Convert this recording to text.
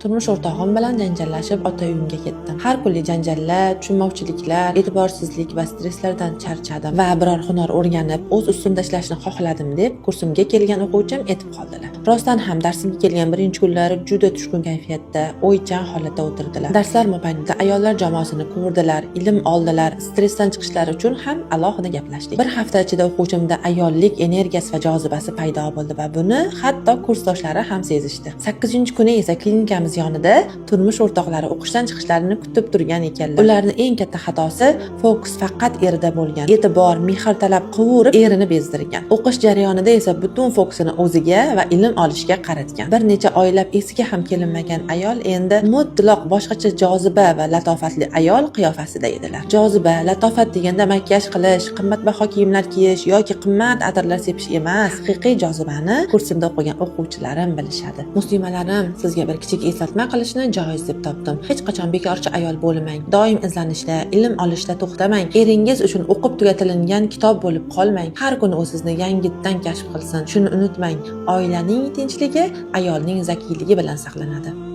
Turmush o'rtog'im bilan janjallashib ota uyimga ketdim. Har kunli janjallar, tushunmovchiliklar, e'tiborsizlik va stresslardan charchadim va biror hunar o'rganib, o'z ustimda ishlashni xohladim deb kursimga kelgan o'quvchim aytib qoldilar. Rostdan ham darsimga kelgan birinchi kunlari juda tushkun kayfiyatda, o'ychan holatda o'tirdilar. Darslar mobaynida ayollar jamoasini ko'rdilar, ilm oldilar, stressdan chiqishlari uchun ham alohida gaplashdik. Bir hafta ichida o'quvchimda ayollik energiyasi va jozibasi paydo bo'ldi va buni hatto kursdoshlari ham sezishdi. 8-kuni esa klinikamiz yonida turmush o'rtoqlari o'qishdan chiqishlarini kutib turgan ekanlar. Ularning eng katta xatosi fokus faqat erida bo'lgan. E'tibor, mehr talab qilib erini bezdirgan. O'qish jarayonida esa butun fokusini o'ziga va ilm olishga qaratgan. Bir necha oylab esiga ham kelinmagan ayol endi mutlaq boshqacha joziba va latofatli ayol qiyofasida edilar. Joziba, latofat deganda makiyaj qilish, qimmatbaho kiyimlar kiyish yoki qimmat atirlar sepish emas. Haqiqiy jozibani kursimda o'qigan o'quvchilarim bilishadi. Muslimalarim, sizga bir kichik eslatma qilishni joiz deb topdim. Hech qachon bekorchi ayol bo'lmang. Doim izlanishda, ilm olishda to'xtamang. Eringiz uchun o'qib tugatilingan kitob bo'lib qolmang. Har kuni u sizni yangitdan kashf qilsin. Shuni unutmang, oilaning tinchligi ayolning zakiyligi bilan saqlanadi.